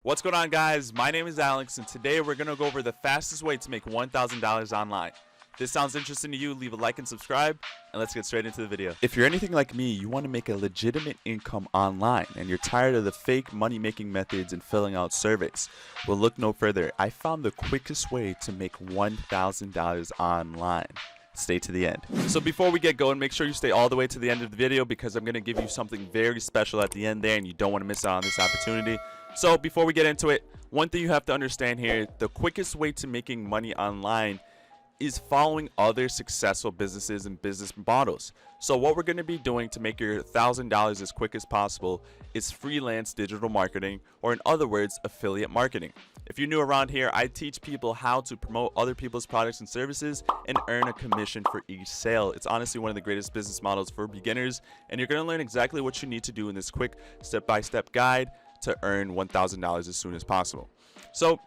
What's going on, guys? My name is Alex, and today we're going to go over the fastest way to make $1,000 online. If this sounds interesting to you, leave a like and subscribe, and let's get straight into the video. If you're anything like me, you want to make a legitimate income online, and you're tired of the fake money-making methods and filling out surveys. Well, look no further. I found the quickest way to make $1,000 online. Stay to the end. So before we get going, make sure you stay all the way to the end of the video because I'm going to give you something very special at the end there, and you don't want to miss out on this opportunity. So before we get into it, one thing you have to understand here, the quickest way to making money online is following other successful businesses and business models. So what we're going to be doing to make your $1,000 as quick as possible is freelance digital marketing, or in other words, affiliate marketing. If you're new around here, I teach people how to promote other people's products and services and earn a commission for each sale. It's honestly one of the greatest business models for beginners, and you're going to learn exactly what you need to do in this quick step-by-step guide to earn $1,000 as soon as possible. So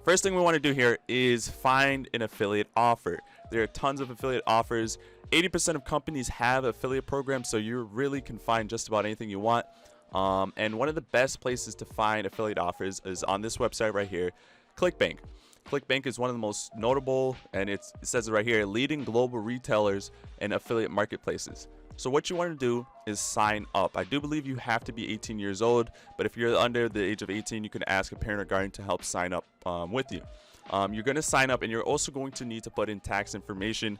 first thing we want to do here is find an affiliate offer. There are tons of affiliate offers. 80% of companies have affiliate programs, so you really can find just about anything you want. And one of the best places to find affiliate offers is on this website right here, ClickBank. ClickBank is one of the most notable, and it says it right here, leading global retailers and affiliate marketplaces. So what you want to do is sign up. I do believe you have to be 18 years old, but if you're under the age of 18, you can ask a parent or guardian to help sign up with you. You're going to sign up, and you're also going to need to put in tax information.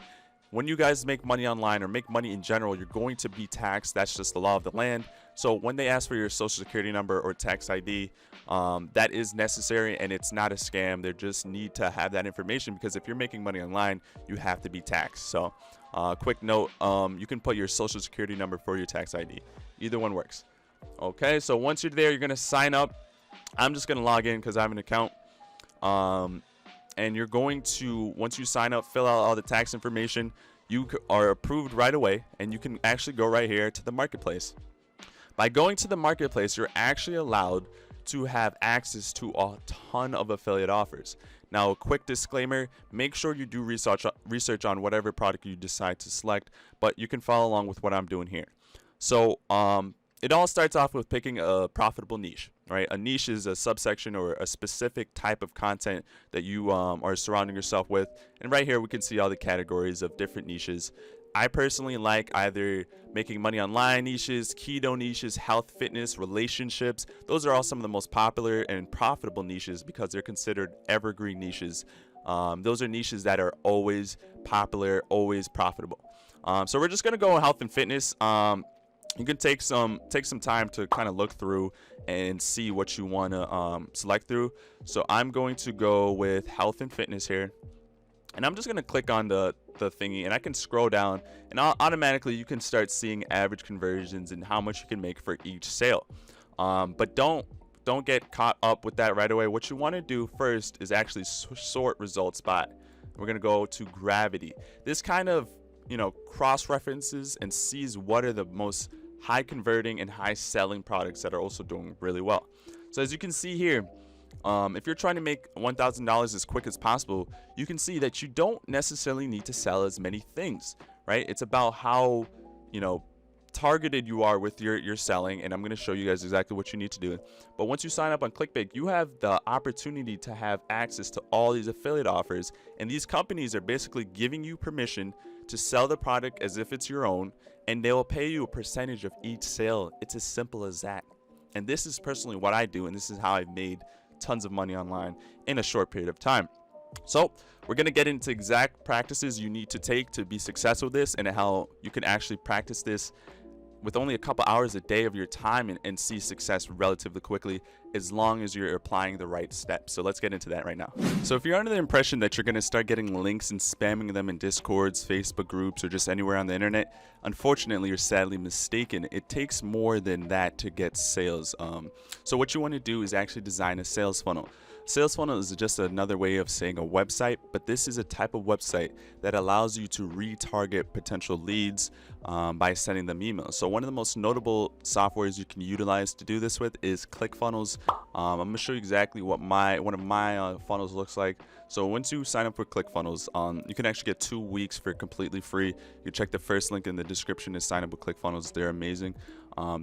When you guys make money online or make money in general, you're going to be taxed. That's just the law of the land. So when they ask for your social security number or tax ID, that is necessary, and it's not a scam. They just need to have that information because if you're making money online, you have to be taxed. So quick note, you can put your social security number for your tax ID. Either one works. Okay, so once you're there, you're going to sign up. I'm just going to log in because I have an account. And you're going to, once you sign up, fill out all the tax information. You are approved right away, and you can actually go right here to the marketplace. By going to the marketplace, you're actually allowed to have access to a ton of affiliate offers. Now, a quick disclaimer, make sure you do research on whatever product you decide to select, but you can follow along with what I'm doing here. So it all starts off with picking a profitable niche, right? A niche is a subsection or a specific type of content that you are surrounding yourself with. And right here, we can see all the categories of different niches. I personally like either making money online niches, keto niches, health, fitness, relationships. Those are all some of the most popular and profitable niches because they're considered evergreen niches. Those are niches that are always popular, always profitable. So we're just going to go health and fitness. You can take some time to kind of look through and see what you want to select through. So I'm going to go with health and fitness here. And I'm just going to click on the thingy, and I can scroll down, and automatically you can start seeing average conversions and how much you can make for each sale. But don't get caught up with that right away. What you want to do first is actually sort results by. We're going to go to gravity. This kind of, cross references and sees what are the most high converting and high selling products that are also doing really well. So as you can see here, if you're trying to make $1,000 as quick as possible, you can see that you don't necessarily need to sell as many things, right? It's about how, targeted you are with your selling, and I'm going to show you guys exactly what you need to do. But once you sign up on ClickBank, you have the opportunity to have access to all these affiliate offers, and these companies are basically giving you permission to sell the product as if it's your own, and they will pay you a percentage of each sale. It's as simple as that. And this is personally what I do, and this is how I've made tons of money online in a short period of time. So we're going to get into exact practices you need to take to be successful with this, and how you can actually practice this with only a couple hours a day of your time and see success relatively quickly, as long as you're applying the right steps. So let's get into that right now. So if you're under the impression that you're going to start getting links and spamming them in Discords, Facebook groups, or just anywhere on the internet, unfortunately, you're sadly mistaken. It takes more than that to get sales. So what you want to do is actually design a sales funnel. Sales funnel is just another way of saying a website, but this is a type of website that allows you to retarget potential leads by sending them emails. So one of the most notable softwares you can utilize to do this with is ClickFunnels. I'm going to show you exactly what one of my funnels looks like. So once you sign up for ClickFunnels, you can actually get 2 weeks for completely free. You check the first link in the description to sign up with ClickFunnels. They're amazing.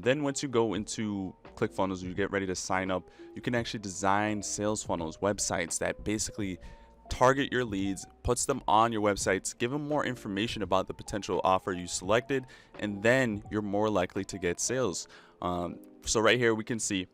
Then once you go into ClickFunnels, you get ready to sign up, you can actually design sales funnels, websites that basically target your leads, puts them on your websites, give them more information about the potential offer you selected, and then you're more likely to get sales. So right here we can see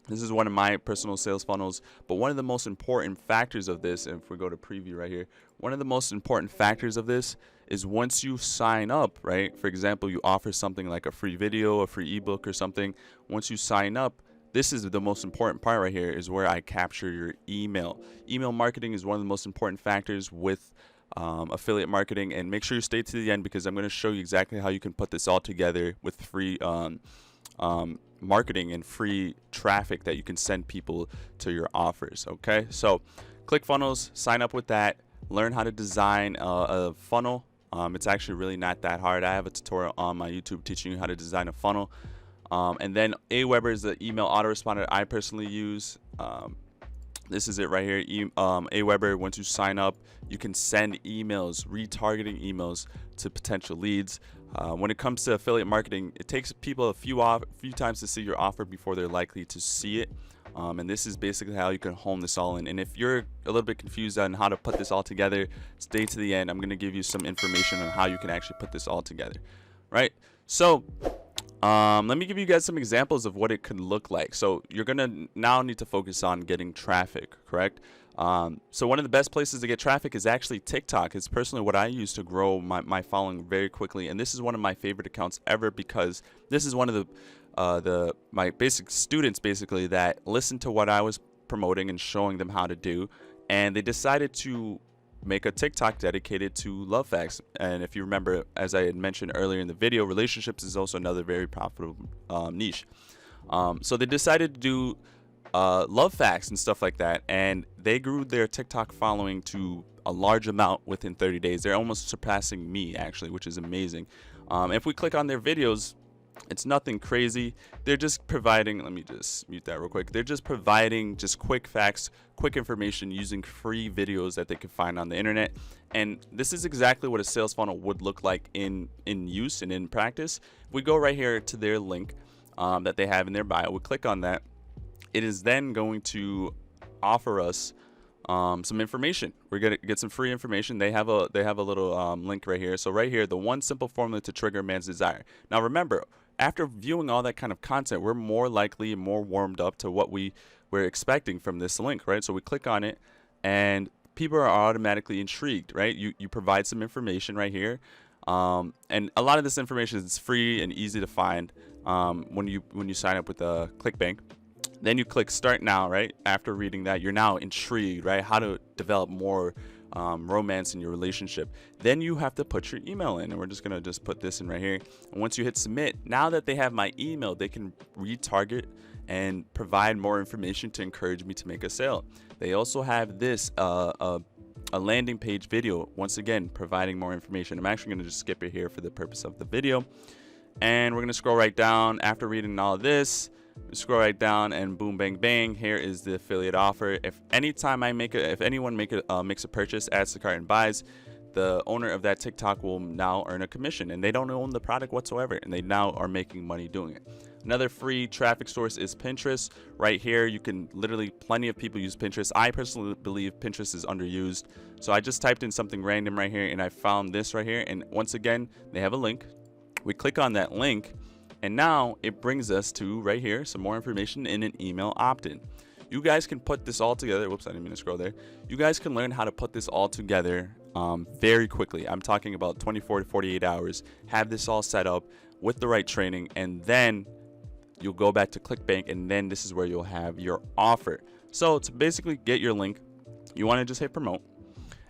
this is one of my personal sales funnels, but one of the most important factors of this, and if we go to preview right here, one of the most important factors of this is once you sign up, right? For example, you offer something like a free video, a free ebook or something. Once you sign up, this is the most important part right here, is where I capture your email. Email marketing is one of the most important factors with affiliate marketing, and make sure you stay to the end because I'm going to show you exactly how you can put this all together with free marketing and free traffic that you can send people to your offers. Okay, so ClickFunnels, sign up with that, learn how to design a funnel. It's actually really not that hard. I have a tutorial on my YouTube teaching you how to design a funnel. And then Aweber is the email autoresponder I personally use. This is it right here. Aweber, once you sign up, you can send emails, retargeting emails to potential leads. When it comes to affiliate marketing, it takes people a few times to see your offer before they're likely to see it. And this is basically how you can hone this all in. And if you're a little bit confused on how to put this all together, stay to the end. I'm going to give you some information on how you can actually put this all together. Right? So let me give you guys some examples of what it could look like. So you're going to now need to focus on getting traffic, correct? So one of the best places to get traffic is actually TikTok. It's personally what I use to grow my following very quickly. And this is one of my favorite accounts ever because this is one of my basic students basically that listened to what I was promoting and showing them how to do. And they decided to make a TikTok dedicated to love facts. And if you remember, as I had mentioned earlier in the video, relationships is also another very profitable niche. So they decided to do love facts and stuff like that, and they grew their TikTok following to a large amount within 30 days. They're almost surpassing me actually, which is amazing. If we click on their videos, it's nothing crazy. They're just providing, let me just mute that real quick. They're just providing just quick facts, quick information using free videos that they can find on the internet. And this is exactly what a sales funnel would look like in use and in practice. If we go right here to their link that they have in their bio, we click on that. It is then going to offer us some information. We're gonna get some free information. They have a little link right here. So right here, the one simple formula to trigger a man's desire. Now remember, after viewing all that kind of content, we're more likely and more warmed up to what we're expecting from this link, right? So we click on it, and people are automatically intrigued, right? You provide some information right here, and a lot of this information is free and easy to find when you sign up with ClickBank. Then you click start now, right? After reading that, you're now intrigued, right? How to develop more romance in your relationship. Then you have to put your email in, and we're just gonna put this in right here. And once you hit submit, now that they have my email, they can retarget and provide more information to encourage me to make a sale. They also have this a landing page video, once again providing more information. I'm actually gonna just skip it here for the purpose of the video, and we're gonna scroll right down. After reading all of this, scroll right down, and boom, bang, bang, here is the affiliate offer. If anyone makes a purchase, adds to cart, and buys, the owner of that TikTok will now earn a commission, and they don't own the product whatsoever, and they now are making money doing it. Another free traffic source is Pinterest. Right here, you can literally, plenty of people use Pinterest. I personally believe Pinterest is underused, so I just typed in something random right here, and I found this right here. And once again, they have a link. We click on that link, and now it brings us to right here, some more information in an email opt-in. You guys can put this all together. Whoops, I didn't mean to scroll there. You guys can learn how to put this all together very quickly. I'm talking about 24 to 48 hours. Have this all set up with the right training, and then you'll go back to ClickBank, and then this is where you'll have your offer. So to basically get your link, you want to just hit promote,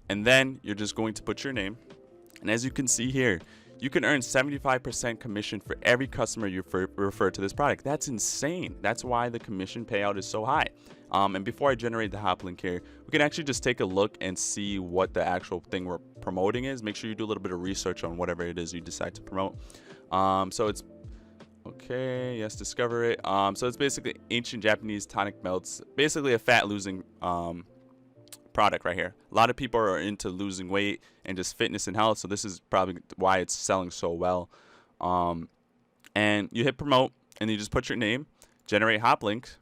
and then you're just going to put your name. And as you can see here, you can earn 75% commission for every customer you refer to this product. That's insane. That's why the commission payout is so high. And before I generate the hop link here, we can actually just take a look and see what the actual thing we're promoting is. Make sure you do a little bit of research on whatever it is you decide to promote. So it's okay. Yes, discover it. So it's basically ancient Japanese tonic melts. Basically a fat losing product right here. A lot of people are into losing weight and just fitness and health, so this is probably why it's selling so well. And you hit promote, and you just put your name, generate hop links.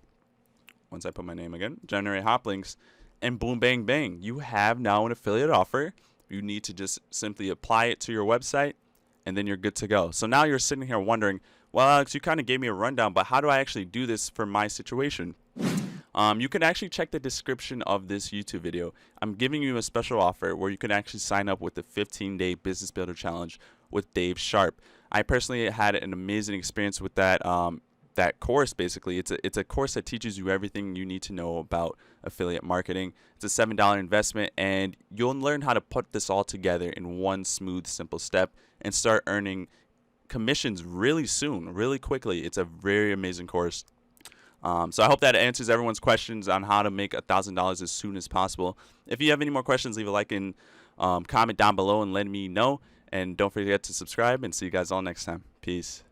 Once I put my name again, generate hop links, and boom, bang, bang. You have now an affiliate offer. You need to just simply apply it to your website, and then you're good to go. So now you're sitting here wondering, well, Alex, you kind of gave me a rundown, but how do I actually do this for my situation? You can actually check the description of this YouTube video. I'm giving you a special offer where you can actually sign up with the 15-day Business Builder Challenge with Dave Sharp. I personally had an amazing experience with that that course. Basically, it's a course that teaches you everything you need to know about affiliate marketing. It's a $7 investment, and you'll learn how to put this all together in one smooth, simple step and start earning commissions really soon, really quickly. It's a very amazing course. So I hope that answers everyone's questions on how to make $1,000 as soon as possible. If you have any more questions, leave a like and comment down below and let me know. And don't forget to subscribe, and see you guys all next time. Peace.